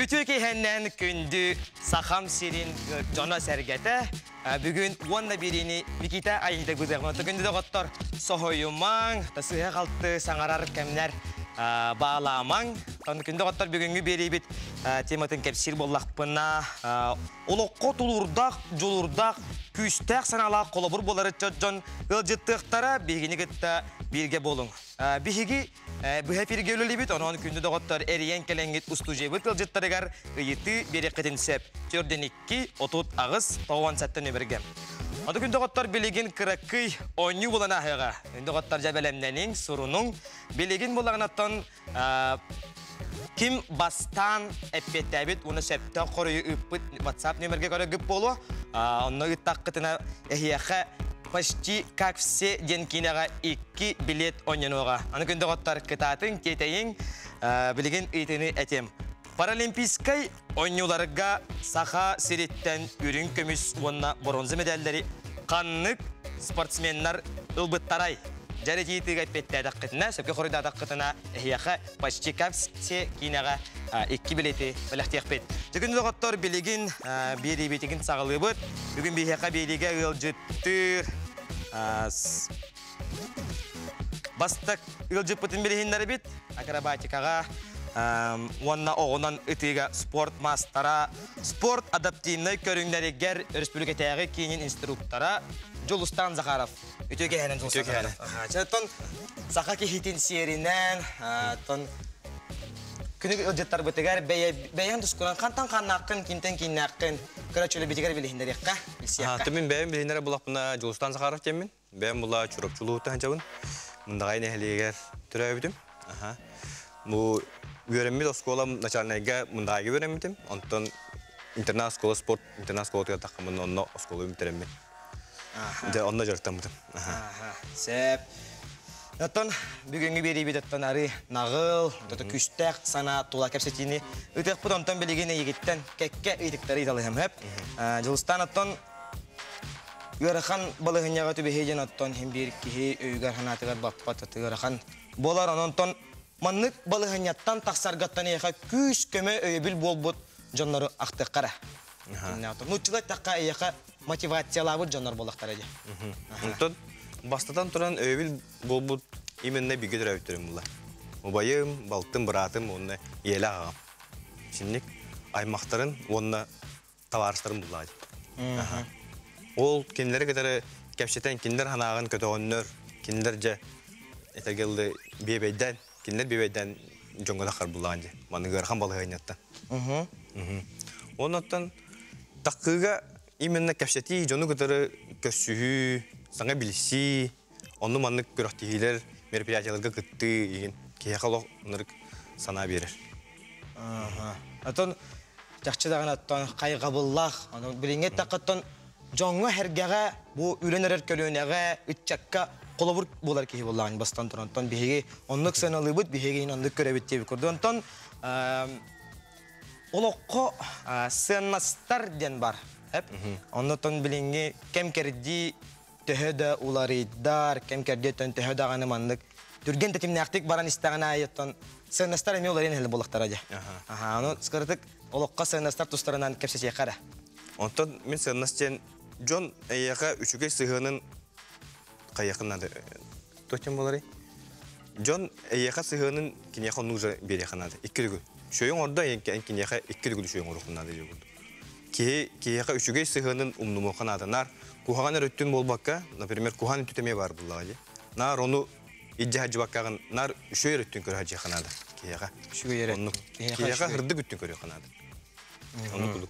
Ütü kehenden kündü sakam sirin jona sergete. Bugün onunla birini Nikita ayında güzel. Gündü de gottor sohoyuman, tasıya kalktı sangarar kemler bağlaman. Gündü gottor bugünkü biri bit tematın kepsir bollakpına. Olokko tulurdak, jolurdak, küstek sanala kolabur boları çocuğun ılcıttıktara bilgini gıtta bilge bolun. Bihigi bu hepir gölülü bit onun gündü de gottor eriyen kelengit ustucu bit ılcıttarıgar ıyıtı biri kıtinsep. Çördün 2, 30 ağız, 97 nöbergem. Adı gündü gottor biligin kırakıy onyu bulan ahıga. Gündü gottor jabelemnenin sorunun biligin bulanattan kim bastan eppetabit onu septe koruyu ıppıt WhatsApp nömerge göre gıp bolu. Onu ıttak kıtına ehiyaka почти как все денкинага 2 билет онянуга. Аны күндө готтар кытатын кетейин билген итини этем. Паралимпийскай онюларга саха сиреттен үрүн көмүс онна бронза медальдери каннык спортсменнар ылбыттарай. Жаретитиге петтедакытына, сөпкө хоридадакытына эхияка почти как все кинага 2 билети белектекпет. Бүгүндө готтор билеген бири битигин сагылыбыт. Бүгүн бихека бириге ылжыттыр. Бастык ылжыппытын билихиндер бит. Акробатикага онна оғынан ытыга спорт мастара, спорт адаптивный көрүңдеригер республикатагы кейинин инструктора Жолустан Захаров. Үтөге хэнен Жолустан. Чатон Саха кехитин серинен тон күнү ылжыттар бытыгар бейен тускуран кантан каннакын кинтен киннакын көрөчөлө битигер билихиндер якка билсиякка. Тымын бейен билихиндер булакпына Жолустан Захаров темин. Бейен була чурапчулуутта ханчабын. Мындагай нехлигер төрөбүтүм. Бу Öğrenmez oskola начальныйга мындагы öğrenmedim. Ondan интернат школа спорт, интернат школага такымын онно осколу битеремин. Де онно жартамдым. Сеп. Оттон бүгүнгү бери битеттен ары нагыл, күстек сана тула кепсетини. Үтек бу онтон билеген егиттен кекке ыйтыктары италыгым хеп. Жылыстан оттон Юрахан балыгыняга түбехеден оттон хим бир кихи өйгөр ханатыгар баппат атыгырхан. Болар онтон Маннык балыгыньяттан тақсаргаттан ейқа күш көмі өйбіл болбут жонлары ақтыққара. Нұтчылай таққа ейқа мотивациялабы жонлар болақтар әде. Онтон бастатан тұран өйбіл болбут именне биге түрі өйттірім бұла. Обайым, балтым, бұратым, онына елі ағам. Шинник аймақтарын, онына таварыстарым бұла. Ол кенлері кедері кәпшетен кендер ханағын көті оннөр, кендер жа етергелді бейбейден, Кинлер бебейден жоңгода қар бұлағанды. Маны ғархан балығы айнаттан. Онаттан таққыға именно кәпшеті жоны көтірі көссүйі, саңа білісі, оны маны көріқтігілер мероприятияларға күтті еген кейақалық онырық сана берер. Атын жақшыдағын аттан қайғабыллақ, біліңе таққыттан жоңғы әргеға, бұл үйленерер көлінеға, үтчакка Қолабыр болар кейі болағын бастан тұрантан бейге онлық сәналы бұд, бейге онлық көрәбеттегі көрді. Онтан олыққы сәннастар ден бар. Онлықтан біліңге кәмкерді төхеді оларыйдар, кәмкерді төхеді ағаны мандық. Түрген тәтімні әқтік баран істіғана айыттан сәннастар әме оларын әлі болықтар әде. Оны скырдық олыққа сәннастар тұстарынан кәпсесе қара. Онтан мен сәннастен жон әйеға үшіге сығының Каяқынады. Точно болары. Жон эйеқа сыһынын кинеха нужа береханады. Иккилгү. Шөйөн орда кинеха иккилгү шөйөн орухунады жогу. Кияқа үчүгей сыһынын умнумоханадынар. Кухаган өттүн болбакка, например, кухан түтеме бар буллагы. Нар ону иджахажы баккагын нар шөйөр өттүн көрөжө ханады. Кияқа. Шөйөр. Кияқа хырды өттүн көрө ханады. Ону кулук.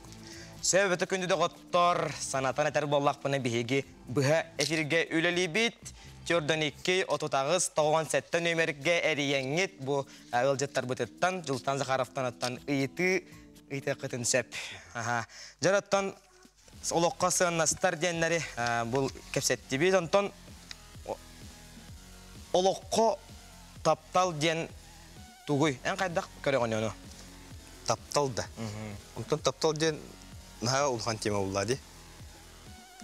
Сөбөтө күндү готтор санатан этер боллакпына биһиги быха эфирге үлели бит. Чордан 2 ототагыз 97 нөмерге эриеңет бу ылжыттар бытыттан Жолустан Захаровтан аттан ыйты кытын сөп. Жараттан олокко сыnnастар деннери бул кепсетти бит. Онтон олокко таптал ден тугуй. Эн кайдак көрөгөн ону. Таптал да. Онтон таптал ден Наға улхан тема бұлады,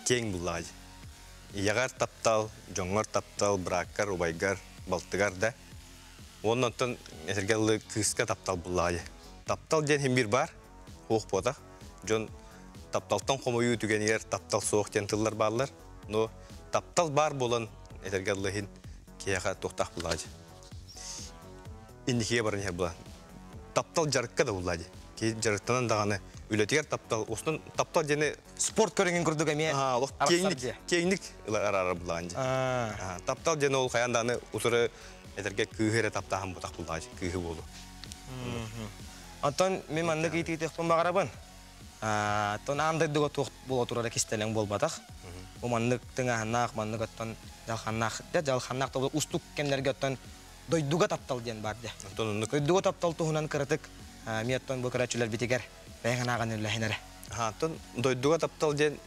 кең бұлады. Яғар таптал, жоңғар таптал, браккар, убайгар, балтыгар да. Оннан әсіргелі күйіске таптал бұлады. Таптал ден хем бір бар, хух бодах. Жон тапталтан комою түгенер таптал соох тентыллар барлар. Но таптал бар болан этергеллахин кияга токтак булады. Индихе барыны була. Таптал жарыкка да булады. Ки жарыктан даганы үлетигер таптал устун таптал дене Спорт көреген күрдік әме. лох кейник арар буланды. Таптал дене ол каянданы усуры этерге кыгыра таптахан бутак булады. Кыгы болду. Антон мен мандык ити томбагарабын. Тон андай дуга тоқ бола турара кистелең болбатак. Бу мандык тыңаханак, мандык аттан жалханак тобы устук кемлерге аттан дойдуга таптал ден барды. Антон Дойдуга таптал туһунан кырытык. Мияттан бу карачулар битигер. Бәйганаган үлләһинәре. Антон дойдуга таптал ден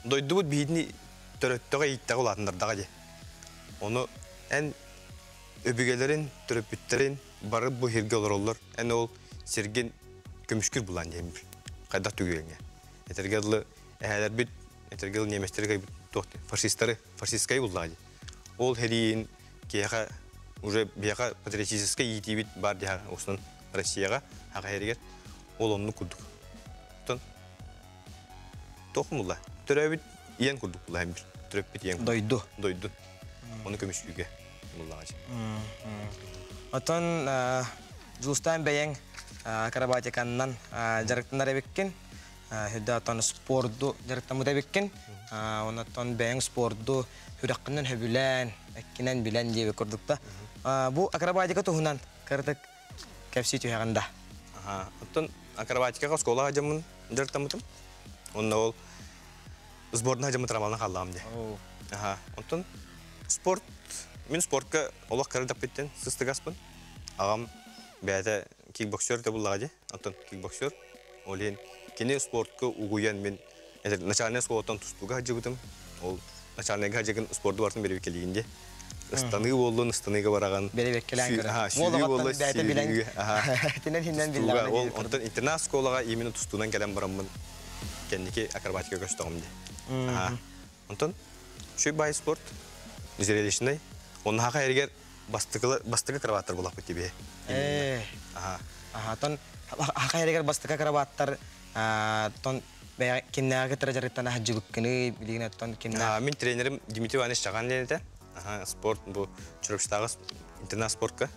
дойдубут бийни төрөттөгө иттег улатындырдага де. Оны эн өбүгелерин, төрөпүттерин барып бу хирге олороллор. Эн ол серген көмүшкүр булан дем. Кайда түгөлгө. Этергелы эхелер бит этергел неместерге тохты. Фашисткай уллады. Ол херин кега уже бияга патриотический итибит бар дия осын Россияга ага хергет ол онну курдук. Тон тохмулла. Төрөбит иен курдук булам бир. Төрөпүт иен. Дойду. Оны көмүшкүгө буллагы. Атын Жулстан бәйәң акробатиканнан жарыктандар эбеккен. Хүдә atan спортду жарыктан эбеккен. Онаттан бәйәң спортду хүрәккеннән хөбүлән, әккенән билән дип күрдүк. Бу акробатика туһунан кырдык кәпси түйәгәндә. Атын акробатикага школага жамын жарыктамытым. Онда ол сборная жамы трамална калдым ди. Антон спорт мен спортка олақ кырдап кеттен сыстыгаспын. Агам бәдә кикбоксер да буллагы. Антон кикбоксер. Олен кене спортка угуян мен начальный школадан тустуга жибитим. Ол начальный гаджеген спорт бартын берип келгенде. Станы болдун, станыга бараган. Берип келгән. Ол болду бәдә билән. Тинен хиннән билән. Ол антон интернат школага именно тустудан келен барамын. Кенники акробатика көстөгөм ди. Антон шуй бай спорт зрелищный. Он хака эргер бастыга акробаттар булак бит тебе. Тон хака эргер бастыга акробаттар тон бая киннәгә тәрҗәрәттән хаҗыбыккыны билгән тон киннә. Мен тренерим Дмитрий Иванович Чаган диде. Спорт бу чурыштагы интернат спортка.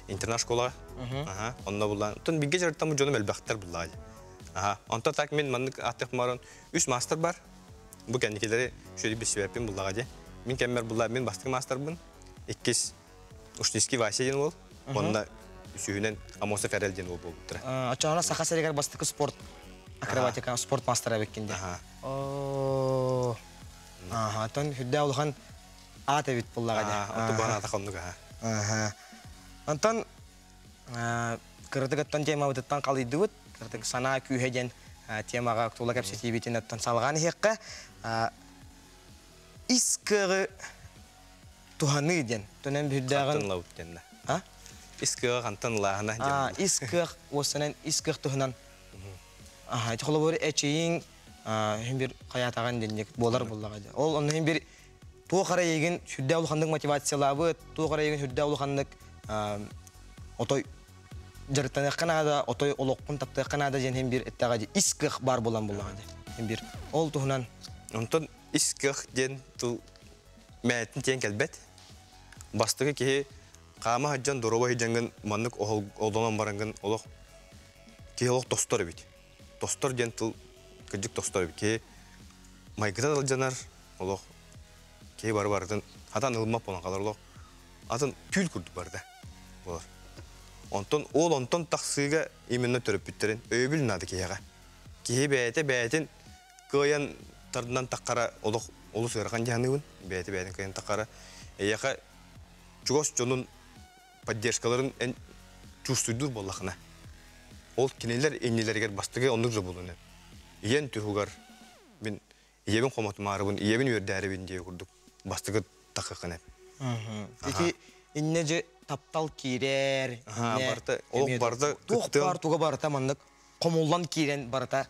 Интернат школа. Онда булган. Тон бигә җәрәттән бу җоным әлбәхтәр буллагы. Онта так мен мандык аттык марон 3 мастер бар. Бу кәнникеләре шөйдә бер себепем буллагы. Мен кемер булла мен бастык мастербын. 2 Ушниский Вася ден бол. Онда сүйүнен Амосов Ферел ден бол булды. Ачана саха серегер бастык спорт акробатика спорт мастера беккенде. Тон хүддә улган ата бит буллагы. Ата бана ата кондуга. Антон кырдыгаттан тема бутан калыйды бут. Кырдык сана күйһеден темага тула капсети битен аттан салган хекка. Искыры туханы ден. Төнен бүддәгән лаутенда. Искыры кантан лахана ден. Искыр осынан искыр тухынан. Холобор эчиң бир каятаган денек болар буллага. Ол оннан бир туу кара еген хүддә улхандык мотивациялабы, туу кара еген хүддә улхандык отой жарыктан Канада, отой олоккун тапты Канада ден бир эттәгә искыр бар булан буллага. Бир ол тухынан онтон искыр ден ту мәтин тен келбет. Бастыгы ки кама хаҗан дорова хаҗанган маннык олдонан баранган олок ки олок достор бит. Достор ден ту кыжык достор бит ки майгыта алжанар олок ки бар-бардын атан ылмап болан калар олок атын күл күрдү барда. Болар. Онтон таксыга именно төрөп биттерин өбүл нады кияга. Ки бәтин көян тардан таккара олок олус ярган жаныбын бәтин көян таккара яка чугос жонун поддержкаларын эн чувствуйдур боллахына. Ол кинелер эннилергер бастыгы ондук жо болуну. Иен түгүгар мен иебин коматмарыбын, иебин өрдәрибин дие курдук. Бастыгы таккана. Эки иннеже таптал кирер. Барта, ол барда тугар туга барта мандык комуллан кирен барта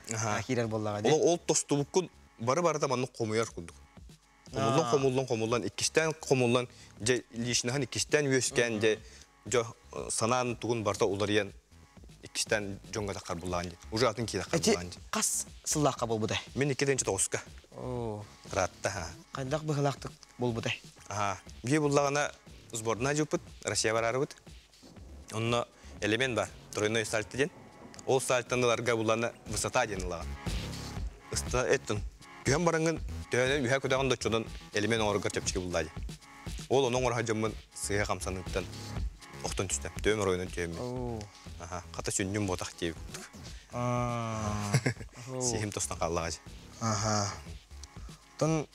кирер боллага. Ол тостубуккун бары-барда мандык комуяр курдук. Комуллан, икистен комуллан, же лишнахан икистен өскен, же санан тугун барта улар ен ikisten jonga takar bulan. Уже атын ки takar Эти bulan. қас сыллаққа бол бұдай. Мен 2-9-ка. О, Ратта ха. қайдақ бұғылақтық бол бұдай. Ага. Бие буллагана сборна жупут, Россия барарыбыт. Онно элемент бар. Тройной сальт ден. Ол сальтандыларга булланы высота ден лаган. Ыста эттин. Күйен барыңын төөнөн үйә көдөгөн доччодон элемент оргар чепчиге булдайды. Ол онун орга жомун сыга камсаныктан октон түстө. Төөн ройнун төөнү. О. Ага. Ката сүннүн ботак дейбит. Сихим тостан каллагаж. Ага. Тон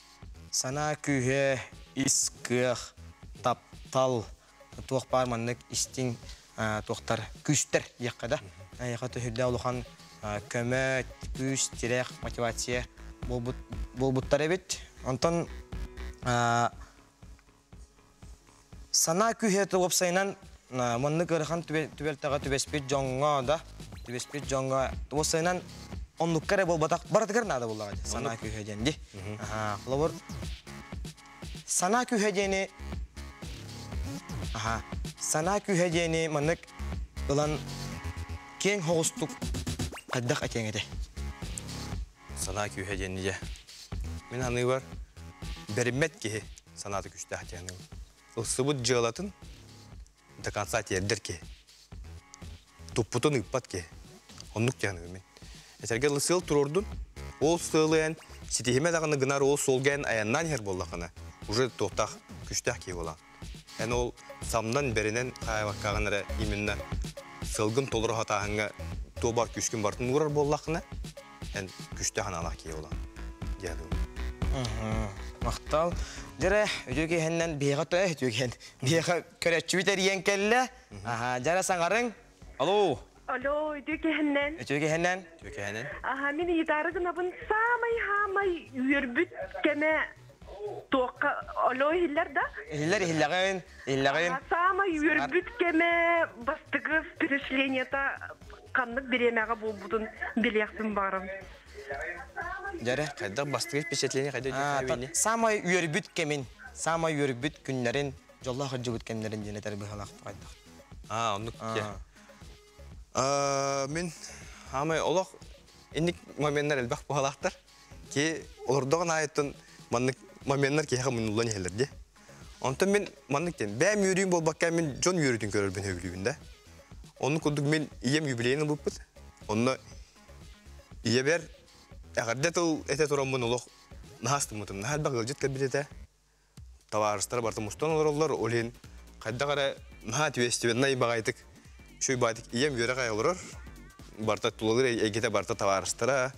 сана күйе искых таптал туох парманнык истин туохтар күстер яккада. Яка төһүлдә улухан көмөт, күс, тирек, мотивация болбуттар эбит. Онтон сана күйе туопсайнан манны кырхан түбелтага түбеспит жоңго да. Түбеспит жоңго туопсайнан онлуккаре болбатак баратыгар нада буллагы. Сана күйе денди. Ага, лобор сана күйе дени. Ага. Сана күйе дени маннык ылан кең хоостук каддак атеңеде. Сана күйе денди. Мен аны бар. Беримет ки санаты күчтө атеңеде. Сыбыт жыалатын до конца тердер ки. Туппутун ыппат ки. Оннук жаны мен. Эсерге лысыл турурдун. Ол сылыен ситихиме даганы гынар ол солген аяннан хер боллакына. Уже токтак күчтөк ки болан. Эн ол самдан беренен кайваккагынара именно сылгын толур хатаһыңа тобар күчкүн бартын урар боллакына. Эн күчтөк аналак ки болан. Дияду. Мактал. Жара өйгө хеннен бега той өйгөн. Бега көрөчү битерген келле. Ага, жара саңарың. Алло. Алло, Дюкехеннен. Өйгөнен. Төкәнен. Ага, мен идарыгын абын самай үрбүт кеме тоққа алло хиллер да? Иллагын. Самай үрбүт кеме бастыгы впечатленията каннык беремега болбудун билексин барын. Жара. Кайда бастыгы впечатление кайда жүрөбүне? Самай үрбүт кемин. Самай үрбүт күннәрен жолла хыжыбыт кемнәрен денетер быхалакты кайда. Оннук ке. Мен хамай олох инник моменттер элбак бухалактар ки олордогон айттын маннык моменттер ки хамынулан элерде. Онтон мен маннык тен бәм юрүйүн болбакка мен жон юрүйдүн көрөрбүн өглүбүндө. Onu kurduk men iyem юбилейini bulput. Onu iye ber agardet ol ete toramın olok nahastım mutum. Nahal bakılcıt kabirete. Tavarıstar bartı mustan olurlar. Olin kayda kara nahat üyesti nay bagaytık. Şu baytık iyem yöre kay olurur. Barta tululur egete barta tavarıstıra.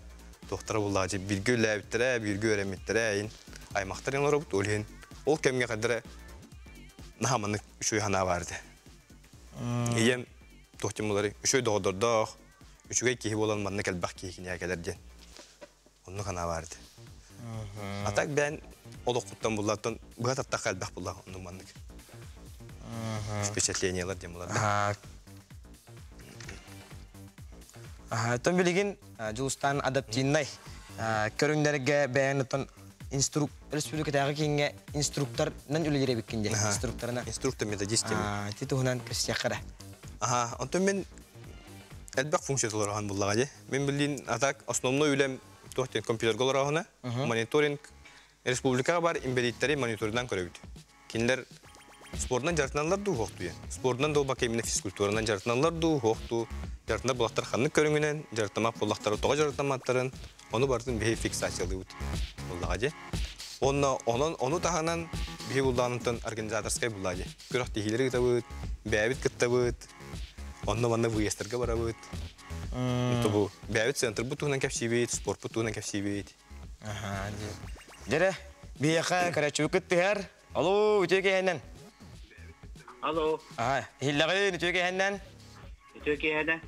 Doktora bullacı bilgi öğretmenlere, bilgi öğretmenlere aymaktar yanlar oldu. Olin ol kemge kadar nahamanlık şu yana vardı. İyem tohtimuları şu doğdurduk. Üçüge kihi olan manne kelbak kihine kadar diyen. Onun kana vardı. Atak ben olukuttan bullattan bu kadar da kelbak bullah onun mannek. Впечатлениялар diyen bular. Tom bilgin Julistan adaptinay. Körünlerge beğenilen Respublikadagi kinge instruktör nan ülelere bikince instruktörüne. Instruktör metodist mi? Tituhunan kısyakara. Aha, ondan ben elbak fonksiyalar han bullağa. Ben bildiğin atak основной ülem tohten kompüter golarağına monitoring Respublika var imbeditleri monitoringdan körüydü. Kinler spordan jartnanlar du hoqtu ya. Spordan da bakayım fiskulturdan jartnanlar du hoqtu. Jartnlar bulaktar xanlık körüngünen, jartnamak bulaktarı toğa jartnamatların onu bartın bir fiksasiyalı ut. Bullağa. Onu tahanan bir bullağınıntın organizatorskay bullağa. Körüq dehileri gitabıt, bəyabit gitabıt. Onu bana bu yesterge barabıt. Bu bəyabit center butuğunan kapsibit, spor butuğunan kapsibit. Aha, jere biyaqa karaçu kittiher. Alo, ütüge henen. Alo. Aha, hillagın ütüge henen. Türkiye'de.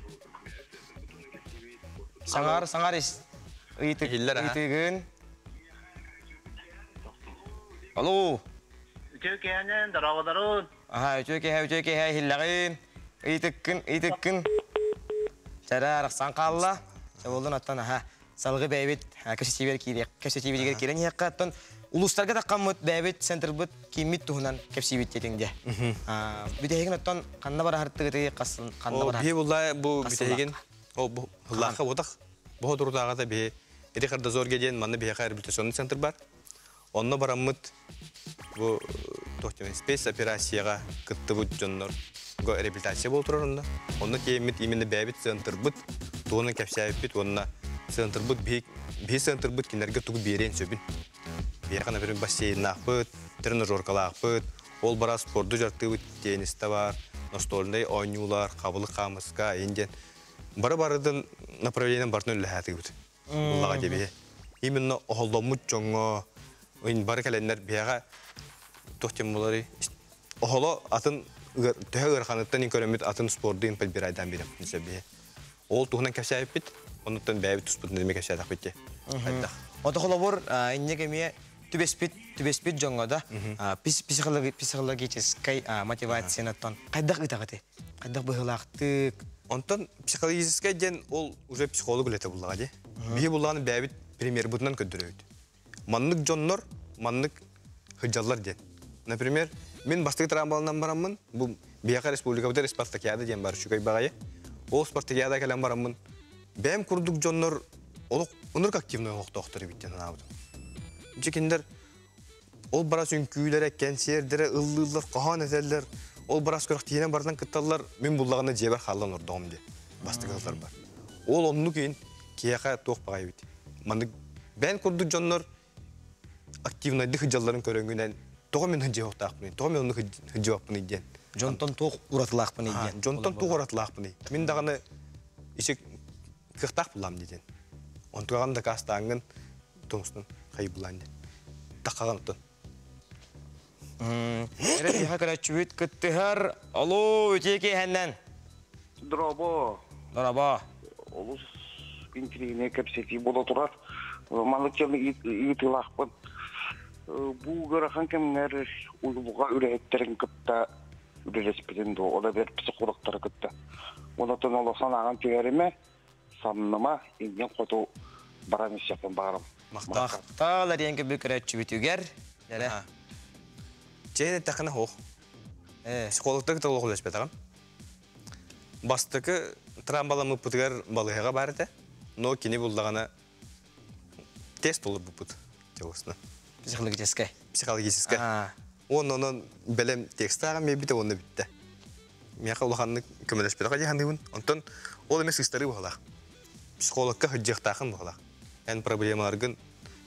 Sangar is. Ütügün. Alo. Türkiye'nin daravadarın. Aha, ütüge hillagın. Ütükkün. Jara raksan qalla. Saboldun attan aha. Salgı beybit, köşe çiver kirek. Köşe çiver kirek kiren yakattan улустарга таккаммыт бәбит центрбыт киммит туһунан кепсибит тетиңде. Бүтеген оттон канна бара хартыгы касын канна бара. Бе булла бу бүтеген о бу лаха бодак. Бу дурдага да бе Рихарда Зоргеден манны бе реабилитационный центр бар. Онно бараммыт бу тохтем спец операцияга кытты бу жоннор го реабилитация болтурунда. Онно кемит именно бәбит центр бут туны кепсибит онна центр бут бе центр бут кинерге тугу берен сөбүн. Бияқана бір бассейн ақпыт, тренажеркалар ақпыт, ол бара спорты жарты теннисті бар, настольный ойнулар, қабылы қамысқа, енден. Бары-барыдың направлениен бартын өлі әті көт. Бұллаға дебе. Именно оғылдамыт жоңы, бары кәлендер бияға тоқтен болары. Оғылы атын төһі ғырқаныттан көрімет атын спорты пәлбір айдан берем. Ол тұғынан кәпсі әйіп бет, онықтан бәйбі тұспытын деме кәпсі әдақ бетте. Отохолобор иннегеме түбеспит жоңода психологической мотивациянаттан кайдак итагаты кайдак быгылактык онтон психологический ден ол уже психолог үлете буллага де бие буллаганы бәбит пример бутунан көндүрөйт маннык жоннор маннык хыжаллар ден например мен бастык травмалынан бараммын бу бияка республикабыда спартакиада ден бар шугай багае ол спартакиада келен бараммын бәм курдук жоннор ол онур активный оқтоқтыры биттен анабыды. Жекендер, ол барас үнкүйлер, кәнсердері, ыллылар, қахан әзәлер, ол барас көріқ тиенен бардан кытталар, мен бұллағына жебір қалан ұрдығым де, бастығылар бар. Ол онны кейін кейақа тоқ бағай бит. Бән күрдік жонлар активнайды хыджаларын көрінгінен, тоғы мен хыджи оқтақпын, тоғы мен оны хыджи оқпын еден. Жонтон тоқ ұратылақпын еден. Жонтон тоқ ұратылақпын еден. Мен дағаны ішек қықтақ бұлам еден. Онтуған да кастаңын тоңсының қай бұланды. Таққаған ұттын. Әрет еға көрәтші күттіғар. Алло, өтеке әннен. Дұрабо. Дұрабо. Олыс кенчілігіне кәпсеті бола тұрар. Малық жамы үйітілақпын. Бұл ғырақан кәмінер ұйылуға үрәйеттерін күпті үрәреспеденді. Ода бір психологтары күпті. Онатын олысан аған түйеріме санныма енген қоту баран ешекпен бағарым. Мақталар енгі бүк көрәтші бүтігер. Жейін тәқіні хоқ. Психологтығы тұлық үлес бетағым. Бастықы травмаламы бұтығар балығыға барды, но кені бұлдағана тест олы бұпыт. Психологическай. Психологическай. Оның бәлем тексті ағам ебіті оны бітті. Мияқа ұлғанны көмелеш бетіға дейхандығын. Онтан ол емес ұстары бұғалақ. Психологқа хүджіқтақын бұғалақ. Ән проблемаларғын,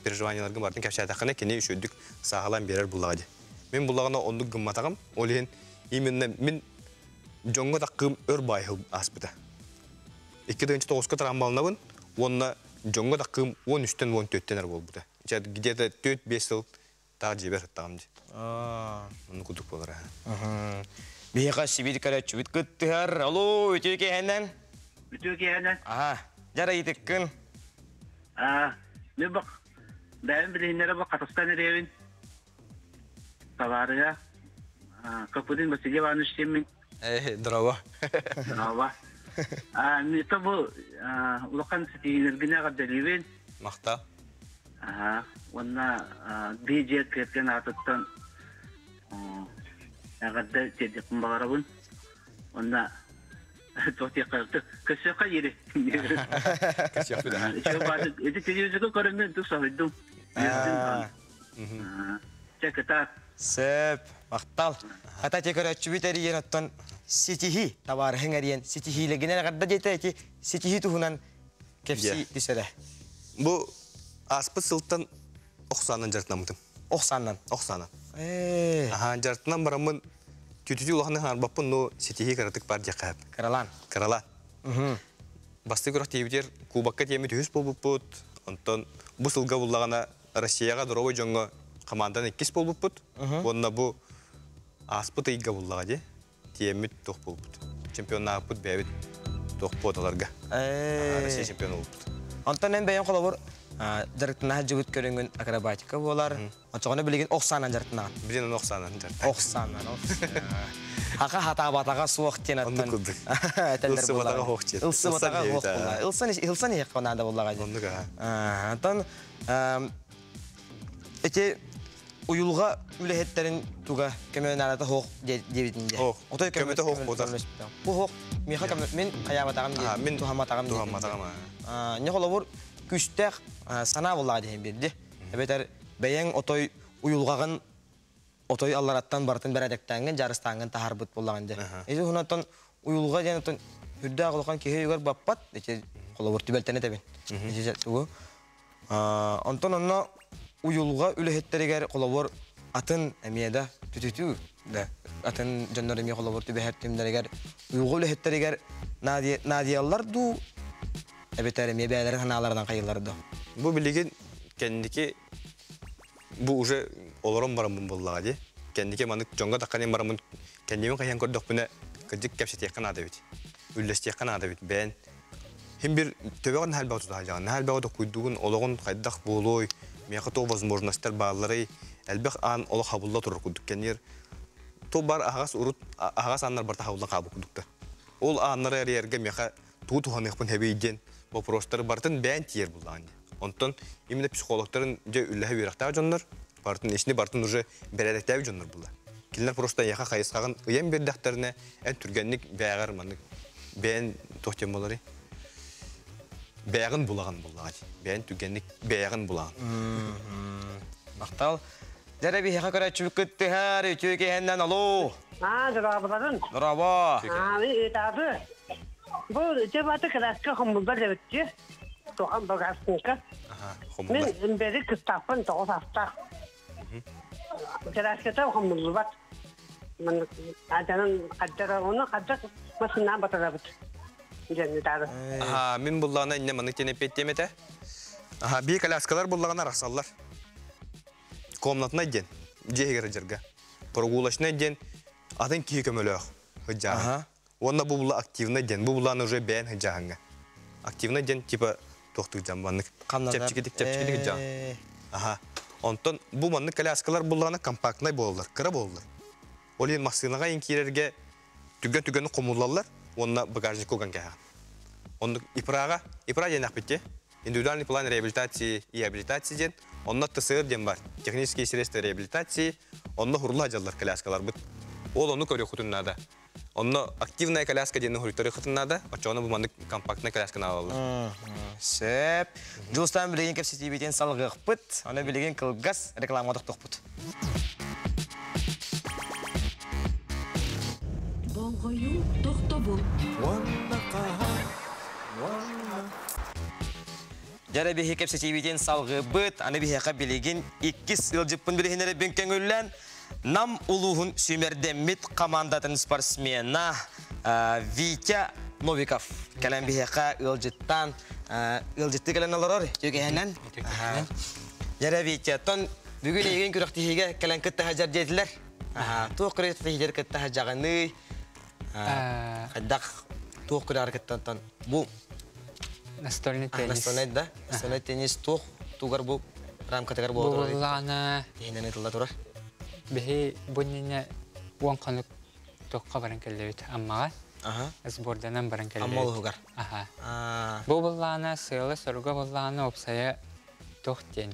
переживанияларғын бардың кәпшәтақына кені үшөдік сағалан берер бұлаға де. Мен бұлағына ондық ғымматағым, ол ең именно мен жоңға таққым өр байыл аспыда. 2-9-қа травмалынабын, онына жоңға таққым 13-14-тен әр бол бұда. Где-то 4-5 жыл тағы жебер ұттағым де. Оны күдік болар. Бейқа Сибир көрәтші бүт күттіғар. Алло, өтеке әннен? Өтеке әннен? Жара етіккін. Мен бақ, бәйін білейінлері бақ Қатыстан әревін. Таварыға. Көпудың бәсеге баны үштемін. Дұрава. Дұрава. Мета бұл ұлақан сетейінергіне ғаддалевен. Мақта. Онна бейжет керткен атыттан ғадда тедекін бағарабын. Онна тоқти қайықты көсеқа ері. Көсеқа да. Эти телевизорға көрінген тұқ сағыдым. Чәкітар. Сөп, мақтал. Ата те көрәтші бүт әріген оттан сетихи табары хыңарien сетихилегенен ғадда жете әке сетихи тұхынан кепсі түсірі. Бұл аспы сылттан оқсанын жартынан мұтым. Оқсаннан? Оқсанын. Жартынан барамын түтіті ұлағының арбаппын, но сетихи қаратық бар жақап. Каралан? Каралан. Басты көріқ дейбітер Кубакка темі түйіс бол бұппыт. Онтан бұл сылға бұлағана Россияға дұровой жоңға командан еккес бол бұппыт. Онына бұл аспы тайға бұлаға де темі тоқ бол бұппыт. Чемпионна аппыт бәйбіт тоқ бұдаларға. Россия чемпионы бол бұппыт. Онтан ән бәйін қолы бұр жарықтына жүгіт көріңін акробатика болар. Ончағыны білеген оқсанан жарықтынаған. Білген оқсанан жарықтынаған. Оқсанан. Ақа хата-батаға суық тен аттан. Онды күрдік. Илсы батаға хоқ тен. Илсы батаға хоқ болар. Илсан ек қонада болаға ден. Онды ға. Антон, өте uyulga ülehitlerin tuga kemenarata hoq debitinde. Hoq. Kemete hoq boda. Bu hoq miha men kayamatam Aha, diye. min Tuhamatagam diye. Tuhamatagam. Ne kolabur küstek sana vallahi diye birdi. Beter beyen otoy uyulgağın otoy allarattan bartın beredektengen jarıstangen taharbıt bollaganda. Ezi hunatan uyulga janatan hüdda qolgan kehe yugar bappat diye kolabur tibeltene teben. Diye tugu. Onton onna uyulga ülehitteriger kolabur atın emiyada tütütü da atın jannar emiye kolabur tübe hertimderiger uyulga ülehitteriger nadiyallar du beter emiye beylerin hanalardan kayılardı. Bu bilgin kendiki bu уже олорон барамын боллагы. Kendiki manık jonga takkan барамын. Kendimin kayan kodok buna kıcık kapşet yakın adı bit. Üllesti yakın adı bit. Ben hem bir töbeğin hal bağıtı daha can. Hal bağıtı kuyduğun oloğun kaydak buluy. Miyakı to возможностьтер bağları elbek an olo habulla turur kuyduk kendir. To bar ağas urut ağas anlar barta habulla kabı kuydukta. Ol anlara yerge miyaka tuğ tuğanı yapın hebeyden. Bu prostları bartın ben tiyer bulan. Ondan imine psikologların je üllehe birakta jonlar. Bartın işini bartın уже beredekte jonlar bular. Killer prosta yaka kayıskağın ıyem bir daktarına en türgenlik beğer manık. Ben tohtem bolary. Beğen bulağın bular. Ben türgenlik beğen bulağın. Maktal. Dere bir heka göre çubuk gitti her ütüge henden alo. Cevapların. Merhaba. Tabi. Bu cevapta klaska kumulda devletçi. Doğan bagarsınka. Aha, homullar. Men beri kıstafın doğu hafta. Klaskata kumulda bat. Men adanın kaddara onu kaddak masından batarabıt. Cennet abi. Aha, min bullağına inne manık tenep ettemete. Aha, bir kalaskalar bullağına raksallar. Komnatına gen, jehiger jerga. Прогулочная gen, adın ki kömölög. Hıca. Onda bu bulla aktivna gen, bu bullağına уже ben hıcağınga. Aktivna gen tipa tohtuk jambanlık. Çepçikidik hıca. Aha. Ondan bu manlık kalaskalar bullağına kompaktnay bollar, kıra bollar. Olin maksinaga inkirerge tügön komullarlar, onda bagajnik kogan kaya. Onda ipra jenak bitti. Индивидуальный план реабилитации и реабилитации ден, онна ТСР ден бар. Технические средства реабилитации, онна хурла жаллар коляскалар бит. Ол оны көрө хутун нада. Онна активная коляска ден хуритори хутун нада, очоно бу мандык компактная колясканы алалар. Сеп. Жустан билеген кепсити битен салгык бит. Аны билеген кылгас реклама токтук бит. Болгою токтобул. Jara bir hekep seçibiden salgı bıt, anı bir hekep bilgin 2 yıl cıppın bilginlere bünken ölen nam uluğun sümerdemmit komandatın sportsmena Vitya Novikov. Kalen bir hekep yılcıttı kalen alır oraya. Jögehenen. Jara Vitya, ton bugün egin kürektihiga kalen kıtta hajar dediler. Tuğ kürektihiger kıtta hajağını. Kaddak tuğ kürektihiga bu Настольный теннис. Настольный теннис тугар бу рамкатагар бу. Буллана. Динен этла турар. Бехи буннине уанканук токка баран келлебит аммага. Сборданан баран келлебит. Аммол хугар. Бу буллана сыйлы сорга буллана опсая тохтен.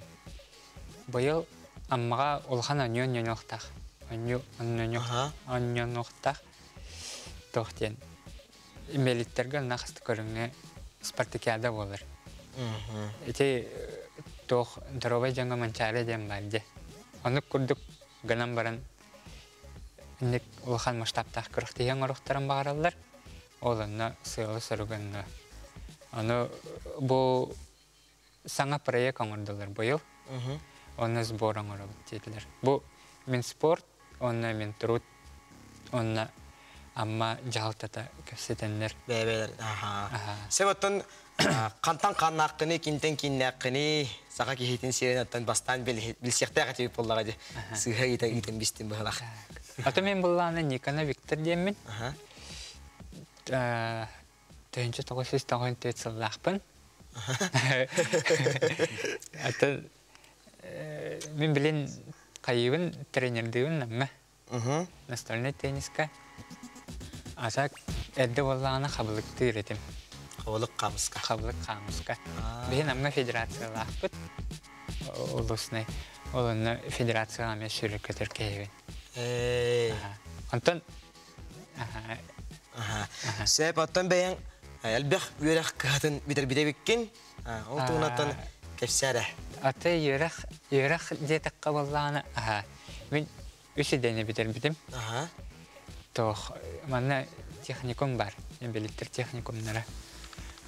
Быйыл аммага улхан аньон-ньоноктак. Аньон-ньоноктак тохтен. Мелиттерге нахст көрүнгө Спартакиада болар. Эти тох дровай жаңга манчаре дем барде. Аны курдук ганам баран ник улхан масштабтах кырыктыган орохтаран багаралар. Оланна сыйлы сырганга. Аны бу саңа проект оңордулар быйыл. Аны сбор оңороб тетилер. Бу мен спорт, аны мен труд, аны amma jaltata kösetенler. Bebeler. Sebotun kantan kannakkını kinten kinnakkını saka kihitin sirenattan bastan bilsekte gatip bollaga. Sıha iten bistim bahlak. Ata men bullana Nikana Viktor diyemin. Tönce toğusuz toğun tetsallaqpın. Ata men bilen kayıbın trenerdiğin amma. Настольный тенниска. Asak edde vallana qabılıqtı üretim. Qabılık qamuska. Qabılık qamuska. Behin amma federatsiyalar bit. Olusne. Олонна федерацияға мен сүрір көтір кейбін. Онтон... Сәп аттан бәйін әлбәқ үйерәқ қағатын бітір-біте беккен, ол тұғынаттан кәпсәрі. Аты үйерәқ детаққа болғаны, мен үсі дәне бітір-бітім. Тоқ, манна техникум бар, ембеліктір техникумнары.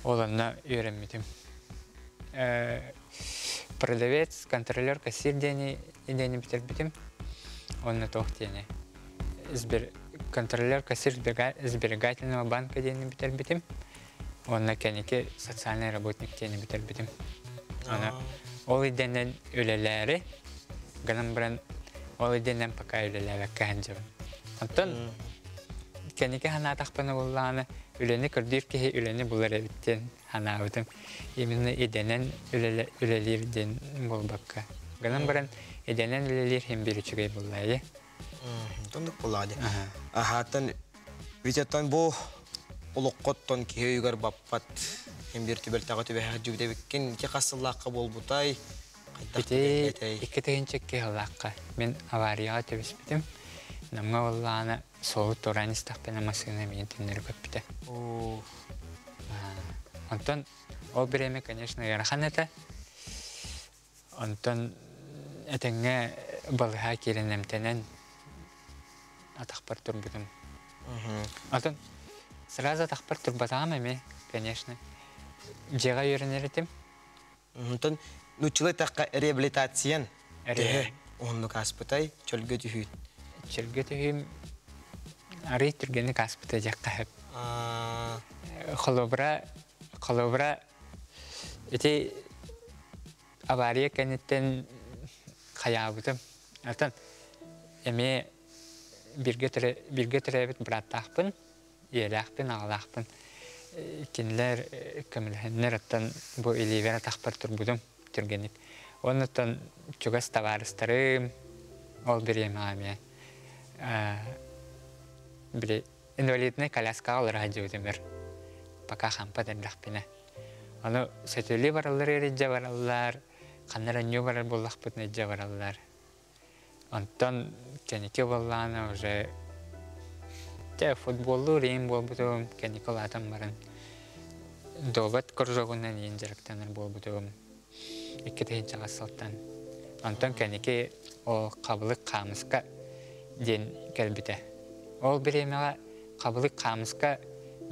Олонна үйерәмметім. Продавец, контролер, кассир дәне бітір-бітім. Онна тоқ дәне. Контролер, кассир сберегательного банка дәне бітір-бітім. Онна кәнеке социальный работник дәне бітір-бітім. Ол иденен өлелері, ғанам бірін ол иденен пока өлелері кән жабын. Онтон, кәнеке хана тақпаны болғаны, өлені көрдір кеге өлені бұлар әбіттен хана өтім. Именно иденен өлелер ден бол баққа. Ғанам бірін иденен өлелер хем бір үшігей болғайы. Тондық болады. Аттан, витеттан бұл ұлыққоттон кеге үйгар баппат. Hem bir tübel tağı tübe hacı de bikin ki kasıllaqqa bol butay. Bite iki tügün çekke halaqqa. Men avariya tübes bitim. Namga vallana soğut oran istaqpena masına men tünleri köp bite. Ondan o bireme конечно yarxan ete. Ondan etenge balha kirenemtenen ataqpar turbutum. Ondan сразу ataqpar turbatama me конечно. Жеға үйренеретім. Онтон, нүчілі таққа реабилитациян. Онны каспытай, чөлгі түйін. Чөлгі түйін арый түргені каспытай жаққа әп. Қолыбыра өте авария кәнеттен қаябытым. Атын, әме бірге түрәбіт бұраттақпын, еләқпін, ағылақпын. Кинлер көмілхеннер аттан бұл елевера тақпар тұрбудым түргеніп. Онытан чугас таварыстарым ол бір емағаме. Инвалидный коляска алыр радиодемір. Пока қампа дәндақпені. Оны сөтөлі баралар ережі баралар, қанар әню барал болақ бұтын әжі баралар. Онтан кәнеке болғаны уже футболу рейм бол бутум, кәнеке латам барын. Добат көржоғынан ең жарықтаныр бол бутум. Екі тәйін жағасылттан. Антон кәнеке ол қабылық қамысқа ден кәлбіті. Ол бір емеға қабылық қамысқа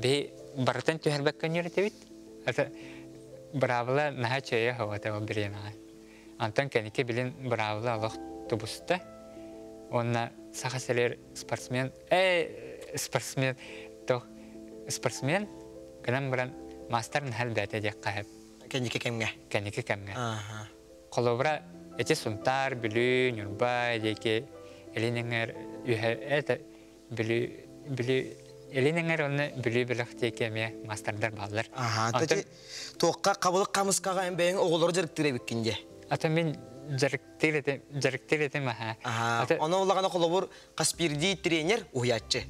бей барытын түйербәккен үйреті бит. Бравыла наға чөйе хавата ол бір емеға. Антон кәнеке білін бравыла алық тұбысты. Онна сақасылер спортсмен, спортсмен, гынан бұран мастарын хәл бәті дек қағып. Кәнеке кәмге? Кәнеке кәмге. Қолыбыра әте сұнтар, бүлі, нүрбай, деке, әлініңер, әлініңер оны бүлі біліқ деке ме мастардар балдар. Тоққа қабылық қамысқаға әмбәйін оғылары жарықтыра беккенде? Ата мен жарықтыретім. Оны олағана қолыбыр қаспирди тренер ұятчы.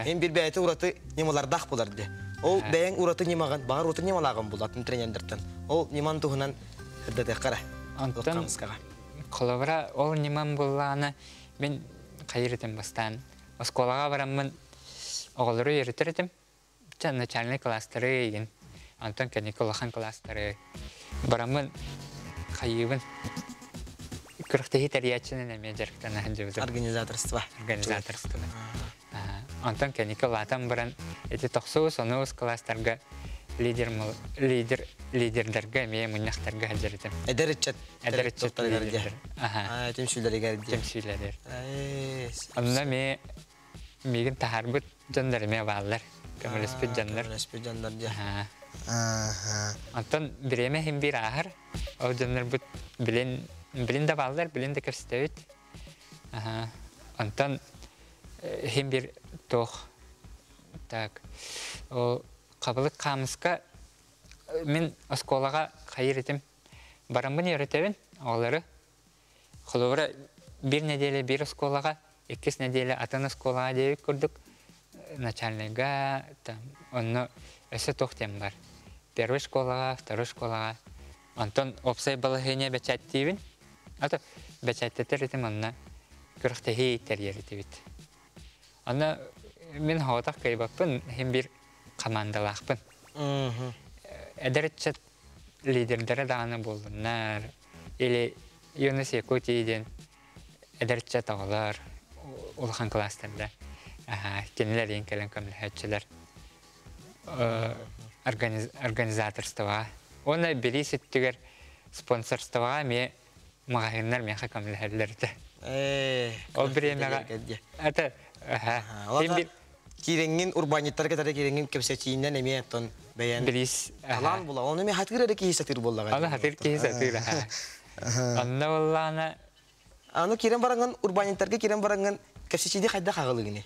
Мен бір бәйті ұраты немалардақ боларды. Ол бәйін ұраты немаған, бағар ұраты немалағын болатын тренердерден. Ол неман тұғынан үрдәді қара. Антон қолыбыра ол неман болғаны мен қайыретім бастан. Осколаға барамын оғылыры еретіретім. Начальный кластары еген. Антон кәнеке олақан кластары. Барамын қайыбын. Күріқтегі тәриятшының әме жарықтаны әнжебізім. Организаторство. Антон кәнеке латан бұрын әте тоқсуыз, оны өз кластарға лидердерге, әме мұняқтарға әжіретім. Әдәрітчет. Темсүйлері Темсүйлері. Онда меген тахарбыт жандарыме бағылар. Көміліспет жандар. Антон біреме хем бір ағыр. Ол жандар бұт білін да бағылар, білін да көрсетеуіт. Антон хем бір тоқ. Қабылық қамысқа мен осколаға қайыр етім. Барамын еретевін, оғылары. Құлығыра бір неделі бір осколаға, 2 неделі атын осколаға дейік көрдік. Начальныйға, оны өсі тоқтем бар. Первый школаға, второй школаға. Антон опсай балығыне бәчәттейбін. Ата бәчәттәр итем анна көрөхтә хейтер ярыты бит. Анна мен хаватак кайбакпын, һәм бер командалакпын. Әдәрчәт лидерләре даны булдылар. Или Юнус Якутияден әдәрчәт агалар, улхан класстарда. Кенелер ең кәлен көмілхәтчілер. Организаторстыға. Оны білесеттігер спонсорстыға ме мағайынлар меха көмілхәлерді. Ол бір емеға... Әті... Киреңін урбаниттар кетері киреңін кепсетейінен әме әттон бәйән... Білес... Алан бола, оны ме хатыр әрі кейі сатыр болаға. Оны хатыр кейі сатыр. Анна болағына... Аны кирен бараңын, урбаниттарға кирен бараңын кепсетейді қайда қағылығыны?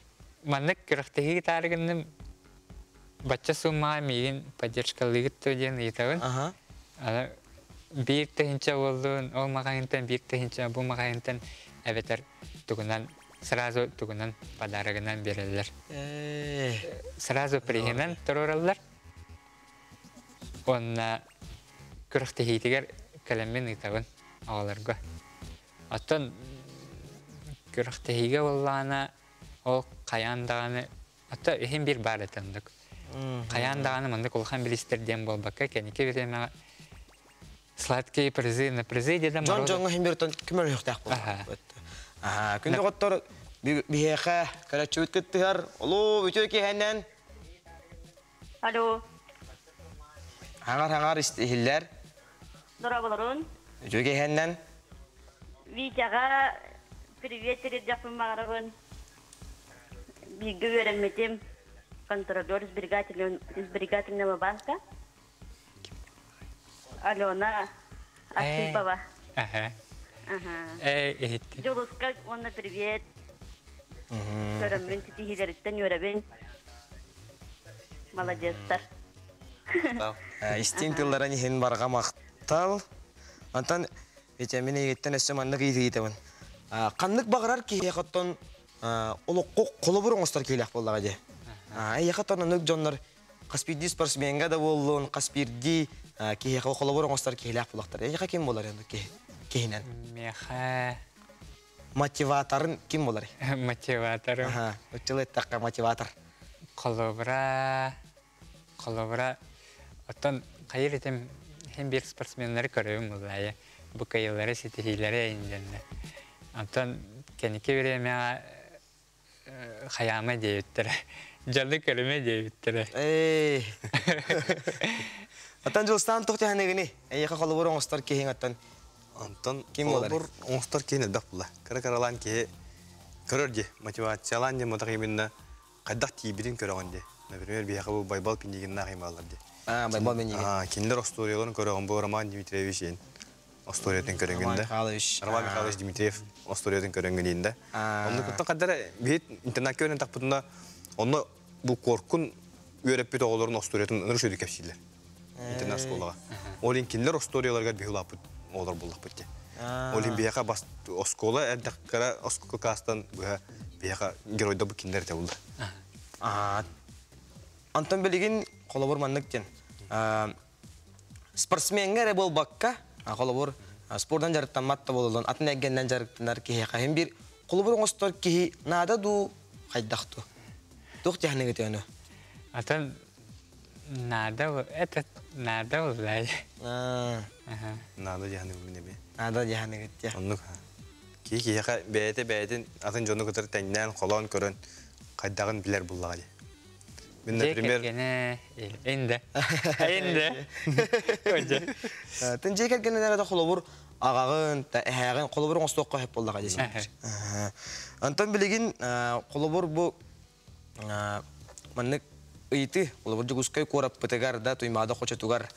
Маннык кіріқтегі тарығының бача сумма мейін поддержкалығыт төден етауын. Bir тыгынча болдun, ол мағайынтан, bir тыгынча, бұл мағайынтан әбетер тугунан, сразу тугунан подарығынан берілер. Сразу пригінен тұрыралар. Онна күріқтігітігер кәлеммен ұйтауын ағаларға. Аттан күріқтігіге болғаны ол қаяндағаны, атта үйін бір бар етіндік. Қаяндағаны мұндық олған білістерден болбаққа кәнеке беремеға сладкие призы на призы деда мороза. Джон Химбертон кемел юктак бу. Күндө готтор бихеха карачут кеттер. Оло үтө кехенен. Алло. Хаңар истихиллер. Дорабаларун. Үтө кехенен. Витяга привет передяпым магарагын. Биги веремметим. Контролер сберегательного банка. Алена Архипова. Жолуска, онна привет. Көрөмрін тетихилеріттен өрәбен. Молодецтар. Истин тылларын хен барға мақтал. Антан, мен егеттен әсім аннық ейді етемін. Қаннық бағырар кейе қаттан олыққы қолы бұрын ұстар кейлек болдаға де. Аяқаттан анық жонлар Қаспирди спортсменға да болуын, Қаспирди кейе қолы бұрын ұстар кейлек болақтар. Аяқа кем болар енді кейінен? Меха... Мотиваторын кем болар? Мотиваторым. Өтчілі әттаққа мотиватор. Қолыбыра... Оттан қайыр етім hem bir sportsmenleri көрөбүм булай. Бу кайылары сетихилери инденде. Антон кенеке береме хаяма дейттер. Жалы көрөмө дейттер. Антон жолстан токте ханегини. Эйка колобор оңстар кеһин аттан. Антон колобор оңстар кеһин дак була. Каракаралан ке көрөрдү. Мотивациялан де мотак именно кайдак тийбирин көрөгөндү. Например, бияка бу байбал пиндигин нахималарды. Байбал пиндигин. Киндер историяларын көрөгөн бу Роман Дмитриевич историятын көрөнгөндө. Роман Михайлович Дмитриев историятын көрөнгөндө. Онда кутта кадара бит интернет көрөн такпытында onu bu korkun öğretip oğulların istoриятын ырышөдү кепсилер. Интернет школага. Олин киндер историяларга бихулап олар булдык битти. Олин бияка бас школа эддаккара осколкастан бияка геройда бу киндер те булду. Антон Белигин колобор манныктен. Спортсменге болбакка, колобор спорттан жарыктан матта болдон, атын эгенден жарыктанар ки кайын бир колобор оңостор ки нада ду кайдакту. Тух техник этөөнү. Атын нада это нада улай. Нада жаханы минеби. Нада жаханы кетти. Оннук. Ки яка бээтин атын жону көтөр таңнан колон көрөн кайдагын билер буллага. Мен, например, Энде. Тен жекер генелер да колобор агагын, эхагын колобор оңстокко хеп болдуга десем. Антон Белигин колобор бу маннык ыйты, колобор жугускай корап пытыгар да туймада хочотугар.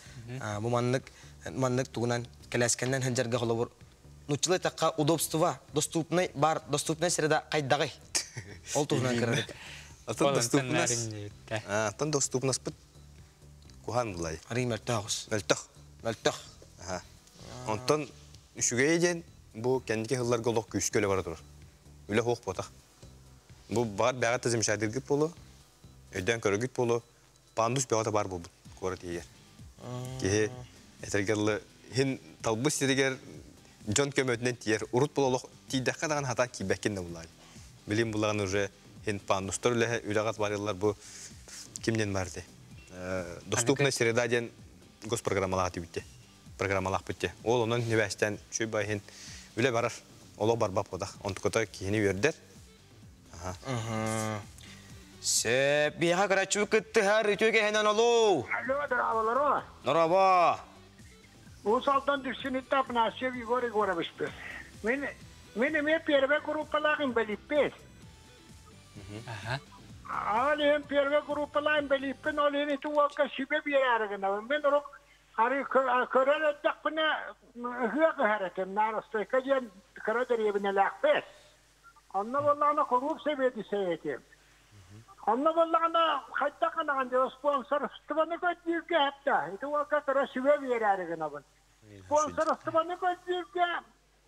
Бу маннык тугунан келескенден хенжерге колобор нучулай такка удобство, доступный среда кайдагы. Ол тугунан кирет. Атын доступность бит кухан булай. Ример тагыс. Мөлтөх. Онтон үшүгө эден бу кендики хыллар голок күскөлө бара турар. Үле хок ботак. Бу бар бага тезим шадыргыт болу. Өдөн көрөгүт болу. Пандус бага бар болду. Корат ийер. Ке этергерле хин талбыс дегер Жон көмөтінен тиер. Урут бололық тейдаққа даған хата кейбәккен де бұлай. Білім бұлаған уже хен пандустар үлі үлағат барылар бұл кімнен барды. Доступная среда ден госпрограммалағы түйбітте. Программалақ бітте. Ол оның небәстен шөй байын үлі барар. Олы барбап одақ. Онтықыта кейіні өрдер. Сөп, бияға қарачу күтті әр үтөге хенен олу. Алло, дырабалар. Нораба. Usaldan düşünüp tapına sevi gore gore bişpes. Mene perve grupalağın belipes. Alem perve grupalağın belipes. Alem tuvalka şibe bir aragına. Men orok ari karar takpına hıyak haratem narastay kajan karar yebine lakpes. Anna vallahi grup seviyeti seyetim. Anna vallahi hatta kana sponsor tıvanı koyuyor ki hatta. Tuvalka karar şibe bir aragına ben. Sponsor tıvanı koyuyor ki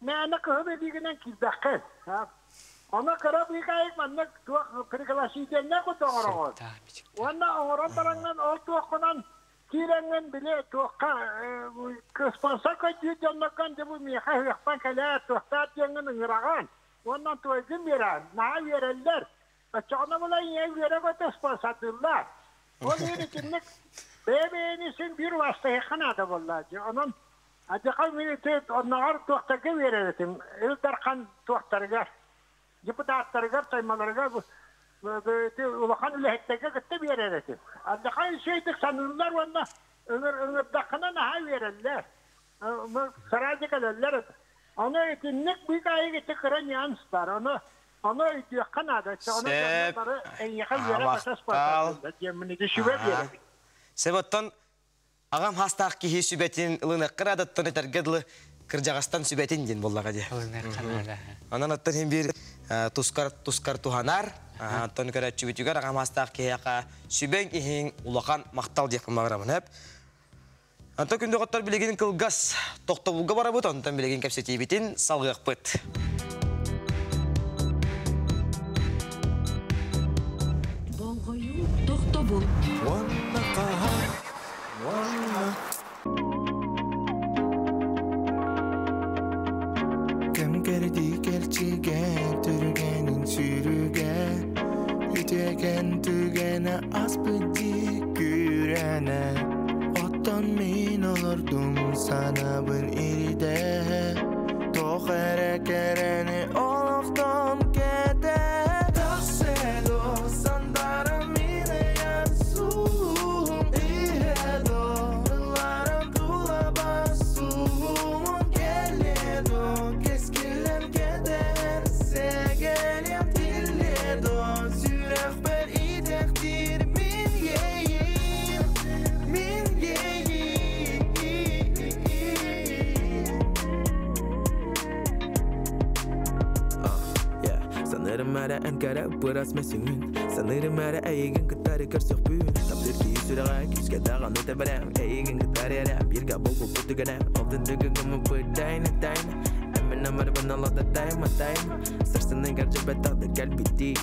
ne ana kahve diğinden kizdakız. Ona karar bir kayık manna tuvalka perikalaşıyken ne kutuğuruyor. Ona oran tarangan ortuğunan kirengen bile tuvalka sponsor koyuyor canlakan cebu miyakah yakpan kala tuvalka jangan ngiragan. Ondan tuvalkin biran. Naha verenler. Açığına bulan yer vere koydu sponsorlar. O yerikinlik bebeğinizin bir vasıta yakanadı vallahi. Onun acıkal millet onlara tuvaktaki verelim. İldarkan tuvaktlarga. Депутаттарга, таймаларга улахан үләһеттәге гытты берәләр. Андакай шәйтек санылар ванна ömür dakana naha verirler. Saraycıkalarlar. Onu etinlik bir kayı gitti kıran yansılar. Onu ötüyor kanada. Onu yanları en yakın yere basas basasında. Cemini düşüve verir. Sebottan ağam hastaq ki sübetin ılına kıradattan etergedli kırcağastan sübetin din bollağa diye. Anan attan hem bir tuskar tuhanar. Attan kıra çübütüger ağam hastaq ki yaka süben ihin ulakan maktal diye pemağramın hep. Anta күндө готтор билегин кылгас токтобулга барабыт, онтан билегин кепсетибитин салгыкпыт. Болгою токтобул. Кем керди керчиге түргенин сүрүгө үтөген түгени аспыдди күрәне. Ottan min olurdum sana bir iride Toğere kereni oluktan kede Takselo sandarım mine yansum İhedo Yıllarım tula basum Geledo Keskilem keder Segelem dilledo Zürek ber idektir min yeyim Min Sanırım ara Ankara biraz mesingin Sanırım ara ayıgın kıtarı körsük büyün Taptır ki sürağa küske dağın öteberem Ayıgın kıtarı yaram bir kabul bu kutu gelen Aldın dügün kımı pırtayna Emin amar bana lada dayma Sarsının garcabet adı kalbiti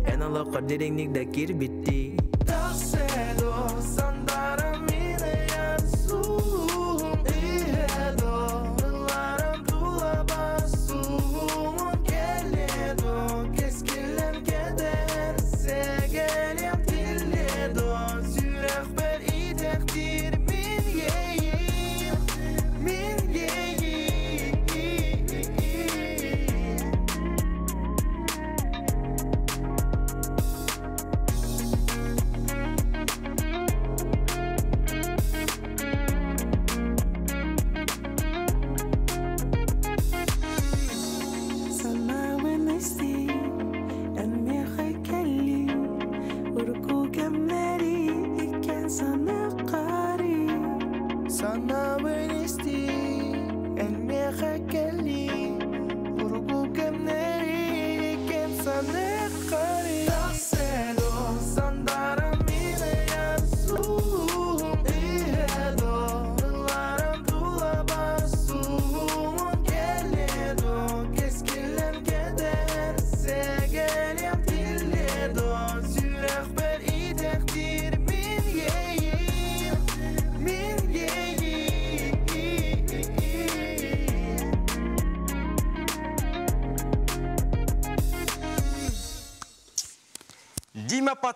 En Allah kaderin nikde kirbiti Takselo sandarım mine yansum İhedo Yıllarım tula basum Geledo Keskilem keder Segelem dilledo Zürek ber idektir min yeyim Min yeyim Sana wenesti Elmi haykelli Urku kemleri iken sana qari Sana wenesti Elmi haykelli Urku kemleri iken sana qari Takselo sandarım mine yansum İhedo Yıllarım tula basum Geledo Keskilem keder Segelem dilledo Zürek ber idektir min yeyim Min yeyim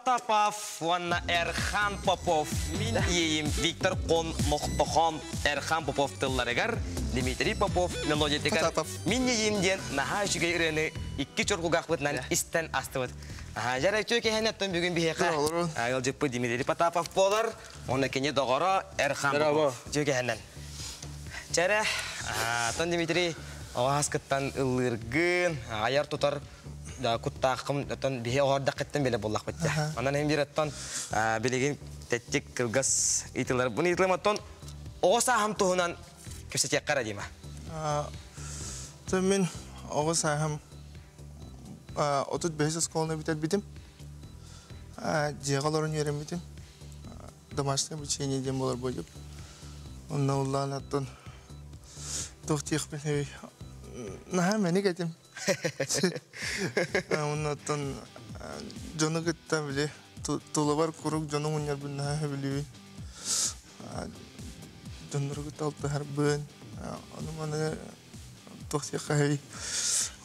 Потапов, Ванна Эрхан Попов, Мин Еем Виктор Кон Мохтохон, Эрхан Попов Тылларыгар, Дмитрий Попов, Мелодитикар, Мин Еемден, Наха Шигайрыны, Икки Чоргугахвытнан Истен Астывыт. Жарай чөйке хәнәттен бүгін бейеқа. Ағыл жүппі Дмитрий Потапов болар, оны кене доғыра Эрхан Попов. Чөйке хәнән. Жара, тон Дмитрий, оғаскыттан ылыргын, аяр тұтар, күттақым, бейе оғардақ кеттен беле боллақ бітті. Онан hem bir аттан білеген тәттік кылғас итылар. Бұны итіліматтан оғыса хам тұғынан көсетек қара дейма? Мен оғыса хам 35 школына бітер бітім. Жеғал орын ерім бітім. Домашний обучение дем болар бойып. Онна ұллан аттан тоқтиық бітім. Наға мәні кәтім. Оннаттан жоны кеттен біле. Толы бар күрік жоны ұнер бұл наға білі. Жоныры кет алты әр бұн. Оны маны тоқтиық қағай.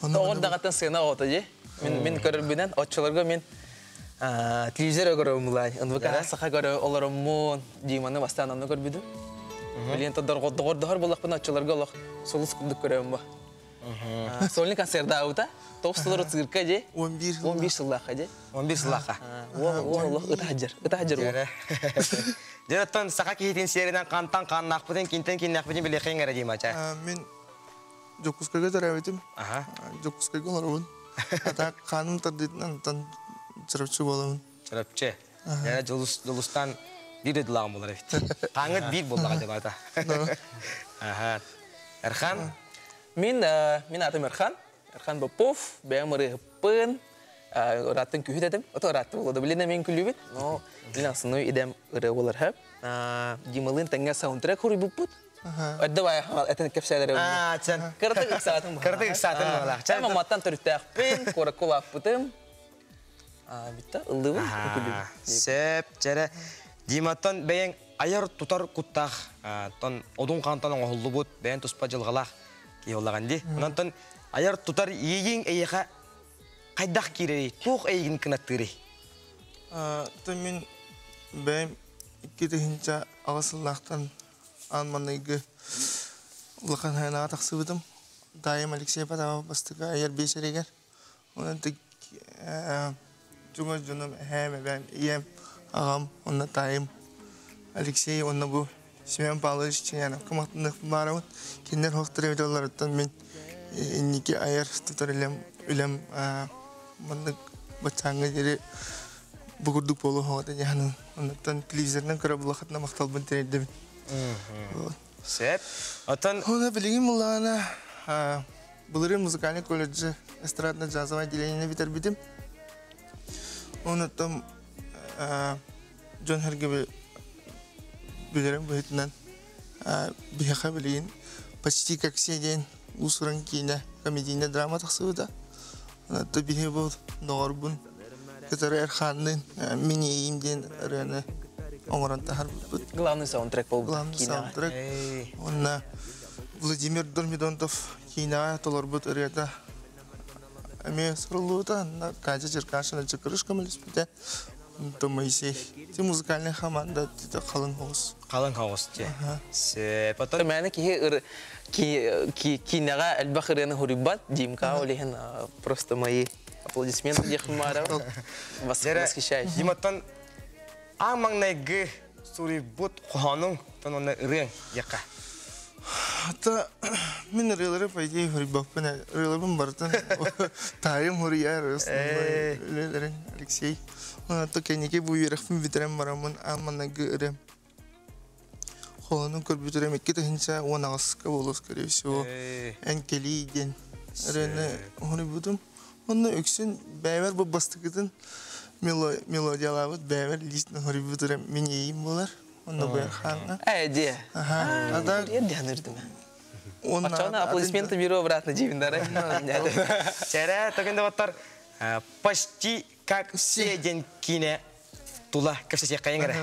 Тоғырдағаттан сыйна оғыты же? Мен көрілбінен, отчыларға мен телевизор көрім бұлай. Үндігі сақа көрі оларым мұн, дейманы бастан анны көрбіді. Білен тоғырдығыр болақпын отчыларға олақ солыс күлдік көрім ба. Солын концерді ауыта, тоғыстылыр ұтсығырқа же? 11 сыллаққа же? 11 сыллаққа. Олық ұта хажыр ол. Жәреттен сақа кейтен серінен қантан қаннақпыден, кентен кеннақпыден біле қиын әрі дейм ача? Мен Жокускайға тарабетім. Жокускайға оларымын. Ата қаным тардетін антан чырапчы боламын. Чырапчы? Яна жолустан бір еділағым болар ефті. Қаңыт бір болдыға жыл ата. Эрхан? Мен атым Эрхан. Эрхан Попов. Бәйім ұры ғыппын. Ұраттың күйі дедім. Оты ұратты болады. Білені мен күлі бет. Білен асыны едем ұры олар ғып. Дималын тәңге саундтрек ұры бұппыт. Ödde var ya, etin kepseleri. Kırtık iksaatım bu. Kırtık iksaatım bu. Ama mattan törüttək ben, kora kulak bıtım. Bitti, ıldı bu. Sep, jere. Dimattan beyen ayar tutar kuttaq. Ton odun kantan oğullu bud, beyen tuspa jılğalaq. Ki ollağandı. Ondan ayar tutar yegin eyeqa qaydaq kireri, tuq eyegin kınattırı. Мен beyen iki dehinca ağasıllaqtan Анманныгы улақан хайнаға тақсы бұдым. Дайым Алексей Потапов бастыға айар бейсерегер. Онын тік жүңіз жүнім әйім әбәм ем ағам, онын дайым Алексей, онын бұл Семен Павлович Ченяна. Қымақтындық барымын. Кендер хоқтыр өйді оларыттан мен неке айар тұтар үлем мұндық батсаңғы жері бұғырдық болу хоғады жағының. Онын телевизордан көрі бұлақытына мақтал бұн тәрелді мен. Сеп. Отан Оны білген мұлағына бұлырын музыкальный колледжі эстрадно джазовый отделениені бітер бітім. Оны там Джон Хергебе білерім бұйтынан бияқа білген почти как седен ұсырын кейіне комедийне драма тақсы бұда. Оны та бие бұл доғыр бұн кетері әрханның мені еемден әріні оңырантахар бұд. Главный саундтрек бұл бұд. Главный саундтрек. Онна Владимир Дормидонтов кейінаға толар бұд өреді. Әме сұрылуыда, кажа жеркашына жықырыш көміліс бұда. Онда Моисей. Те музыкальный команда қалың хоғыз. Қалың хоғыз те. Сеп. Мәні кейінаға әлбақ ұрені хұрибат, Димка олеген просто мои аплодисменты дехін мара. Восхищаюсь. Диматтан Амаңнайгы сури бұд қоғаның тон оны үрен яқа. Ата мен релері пайдей хұрибақпын, релерім бартын тайым хұрияр өлелерін Алексей. Ата кәнеке бұл ерақпын бітерем барамын Амаңнайгы үрем. Қоғаның көрбітерем екі тәхінше 10 ағысқа болу скорее всего. Әнкелі ден үрені хұрибудым. Оны өксін бәйвер бұл бастықытын мелодиялабыд бәвер листны хорибутырым мен ейім болар. Онда бұяр қаңға. Әйде. Ерден үрдім. Очауна аплодисменты беру обратно жевіндары. Чәрі, тоқында оттар почти как седен кине тула көпсесек қайын әрі.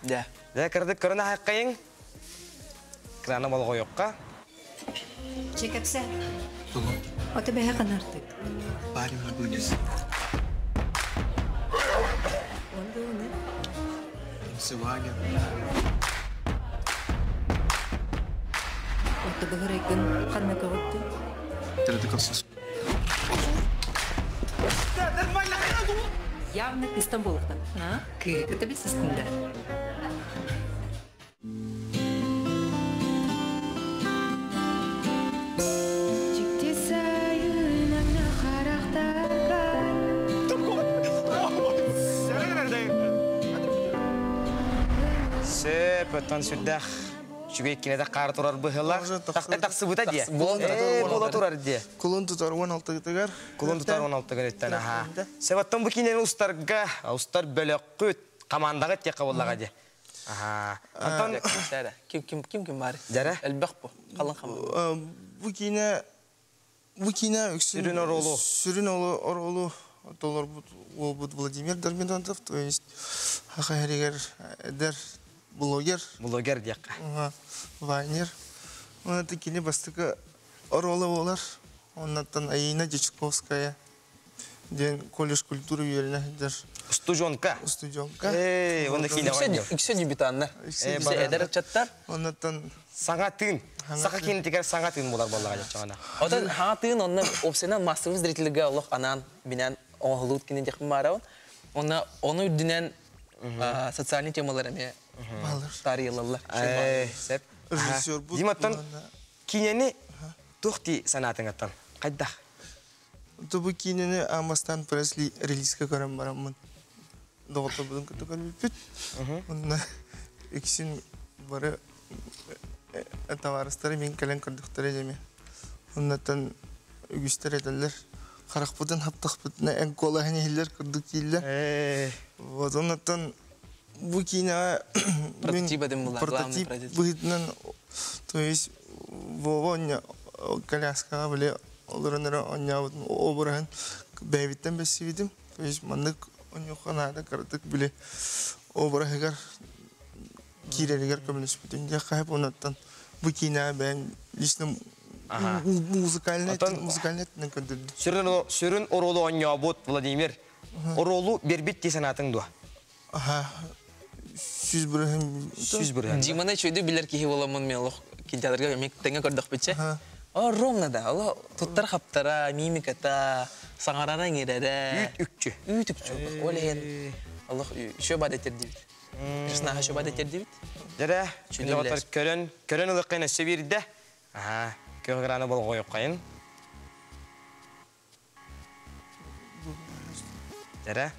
Да. Да, кірдік көріні қайық қайын. Краны бол қойыққа. Чекапса. Оты бәйі қанартық. Парим бүгінес. Сегодня. Отто бахырайкын қанна көгітті. Тірді қалсыз. Явно Истанбул'дан. Күйі білсіз күнді. Пөттен сүрдәқ жүге еккенеде қар тұрар бұғылар. Тақсы бұта де? Бола тұрар де. Құлын тұтар 16 гітігер. Құлын тұтар 16 гіттен. Сәбаттан бұл кенен ұстарға, ұстар бөлі құт қамандағы тек қабыллаға де. Антон... Кім бар? Жәрі? Әлбәқ бұл, қалын қаман. Бұл кене Сүрін оролу. Сүрін оролу. Доллар бұл Владимир Дарминантов, то есть Хахаригер Эдер блогер. Блогер дияққа. Вайнер. Оны текені бастықы оролы олар. Оннаттан Аина Дечковская. Ден колледж культуры үйеліне. Студионка. Студионка. Оны кейде ойнау. Үксе дебютаннар. Эдер чаттар. Оннаттан... Саңа тыын. Сақа кейін текер саңа тыын болар болаға жатчағана. Одан хаңа тыын онны опсенен массовый зрительге олық анан бинен оңғылуыт кенен жақын барауын. Оны үрдінен социальный темаларыме тариылылар. Режиссер бұд. Диматтан кейнені тұқты санатыңаттан. Қайдақ? Бұл кейнені Амастан Пресли релизге көрім барамын. Доғылта бұдың күті көрмеппет. Онына екісін бары товарыстары мен кәлен көрдіктері деме. Оннаттан үгістер әділер. Қарақ бұдың хаптақ бұдына ән қолағын елдер көрдік дейлер. Оннаттан бұл кейіна... Прототип әдім бұлар. Прототип бұдынан, то есть, Вова оня коляскаға біле оларынары оня бұдың обырағын бәйбіттен бәсі бедім. То есть, мандық оня қанады қардық біле обырағығар кирелигер көміліс бүтінде қайып онаттан бұл кейіна бән личным музыкальный көндірді. Сүрін оролу оня бұд, Владимир. Оролу бербет те санатың дуа? Сүз бұрығын. Диманы чөйді білер кейі оламын мен олық кентядырға мектенге көрдік бітші. Ромна да, олы тұттар қаптара, мимиката, саңарана еңерері. Үт үкчі. Олеген, олық шөбад етер дейбіт. Персонаға шөбад етер дейбіт. Жәрі, көрін ұлыққайын әсі берді. Көгіраны бол қойып қайын. Жәрі.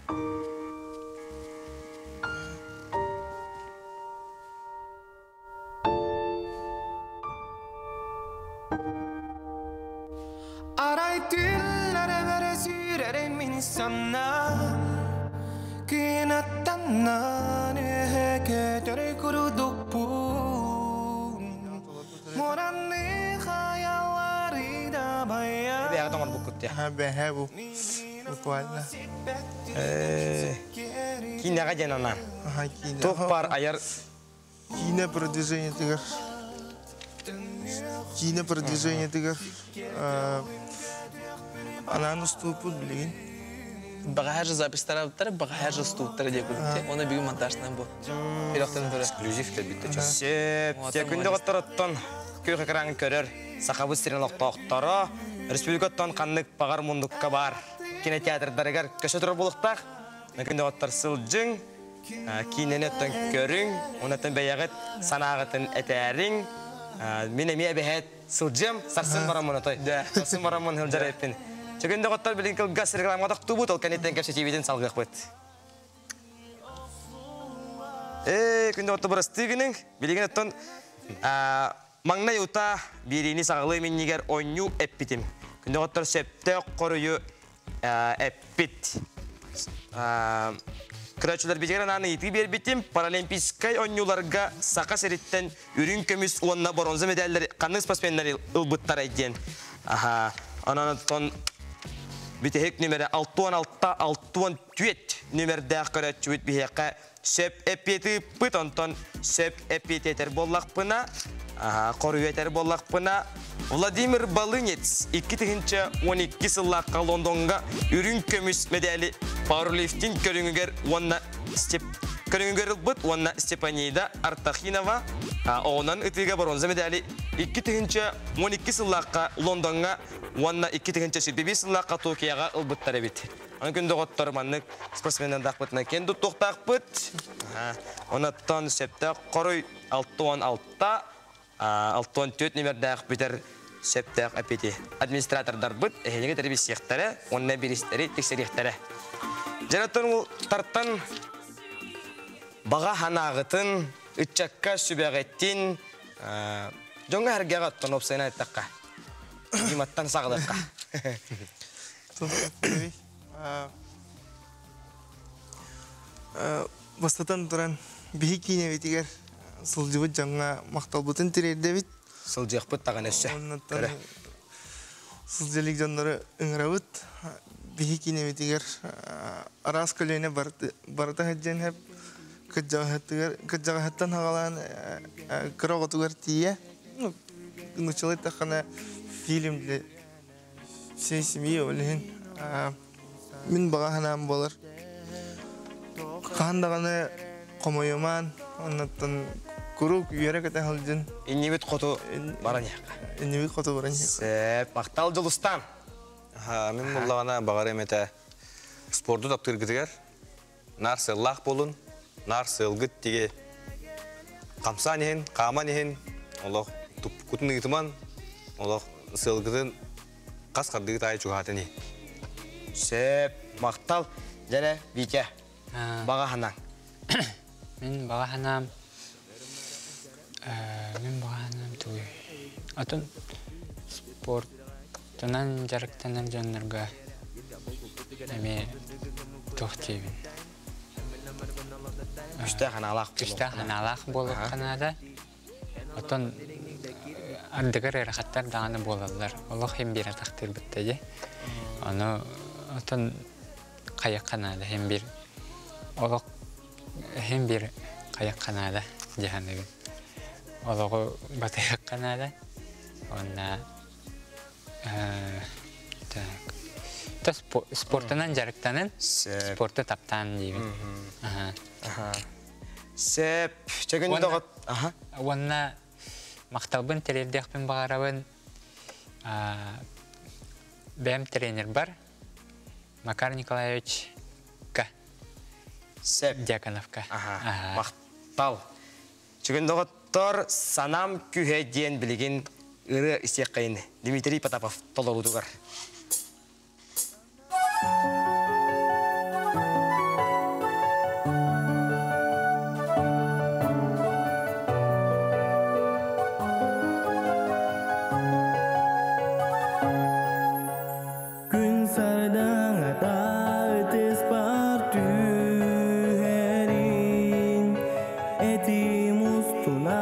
Aray tüllere vere sürerim insana Kinatannan üheke döre kuruduk bu Moranlı hayalları da bayan Beğe tamam bu kut ya. Beğe bu. Bu valla. Kine genanan. Topar ayar. Kine продвижение тигр. Ананы ступут билеген. Бағажы запистара бұттары, бағажы ступтары деп көрдікте. Оны бүгін монтажынан бұл. Перақтан бірі. Эксклюзив кәлбетті ча. Сеп, текінде ғаттараттан көй қақыраңын көрер. Сақабы стерен оқтары. Республикаттан қанлық бағар мұндыққа бар. Кинотеатрдарығар көші тұрар болықтақ. Көнде ғаттар сылжың. Кейінен өттен көрің. Онаттан бәйяғыт санағытын әтәрің. Мен әме әбәйәт сылжым. Сарсын барамын отой. Сарсын барамын хылжар әппен. Чөгенде ғаттар білін кілгас рекламға тақ тұбыт, ол кәнеттен кәпші теведен салғық бұд. Күнде ғаттар бұрасты күнің, білген өттен маңнай ұта берейіні сағылы мен негер ойну әппетім. Күнде ғаттар сөпті қорыю әппет. Күрәтшілер бежегер ананы еті бербетім, паралимпийскай ойнуларға сақа сәреттен үрін көміс онына бронза медаллер қанның спортсмендері ұлбыттар әйден. Ананаттан бітехек нөмірі 6-16-6-4 нөмірдәқ көрәтші бігеққа сөп әпеті бұт, онтан сөп әпеті әтер боллақ бұна, қору әтер боллақ бұна. Владимир Балынец 2012 сыллаққа Лондонға үрін көміс медалі пауэрлифтинг көріңігер онына Көрүнгөрүл бут, онна Степанида Артахинова, оғынан үтіге бронза медали 2-12 сыллаққа Лондонға, онна 2-12 сыллаққа Токияға ұлбыттары бит. Оны күнді ғоттар маннық спортсменен дақпытына кенді тоқтақ бұт. Онаттан сөпті қорой 6-16-та, 6-14 немердәқ бітер сөптәқ әпеті. Администратордар бұт, әйнеге тәрбес сектары, онна берістері, тексеректері. Жараттан ол тарттан баға ханағытын, үтчакка сүбәғеттін, жоңға әргеға оттан опсайна әттаққа. Иматтан сағылыққа. Бастатан тұран бейі кейіне бетігер сылжыбыт жаңға мақтал бұтын тірерді бет. Сылжық бұт таған өсі. Оннаттан сылжылық жандары ұңырабыт. Бейі кейіне бетігер арас көліне барыта әджен әп кыджағаттан ағалан қырағатығар тие. Нұчылай таққана фильмді сей семье олығын. Мен баға ханам болар. Қандағаны қомойыман, оннаттан күрік үйері кәті қалжын. Иннебет қоту баран яққа. Иннебет қоту баран яққа. Сәп, мақтал жылыстан. Мен мұллағана бағар еметі спорты таптыр кітігер. Нар сыллақ болын, нар сылғыт деге қамсан ехін, қаман ехін, олық күтін ұйтыман, олық сылғытын қас қардығы тайы чуғатын ехін. Сәп, мақтал, және Витя, баға ханан. Мен баға ханам туй. Атын спорттынан жарықтанар жанларға әме тоқтейбін. Үшті ханалақ болып қанада. Атын ардығыр әрқаттар дағаны болалар. Олық hem бір атақтыр біттеді. Оны атын қаяқ қанада hem bir олық hem bir қаяқ қанада жаханығын. Олығы батаяқ қанада. Онна спортынан жарықтанын спорты таптан дейбін. Сәп, чөгін доғыт. Онна мақталбын терелдеқпен бағарабын бәм тренер бар. Макар Николаевич Дьяконовка. Мақтал. Чөгін доғыттар санам күхе дейін білеген ұры істек қайын. Дмитрий Потапов толығудығар. Eti mustuna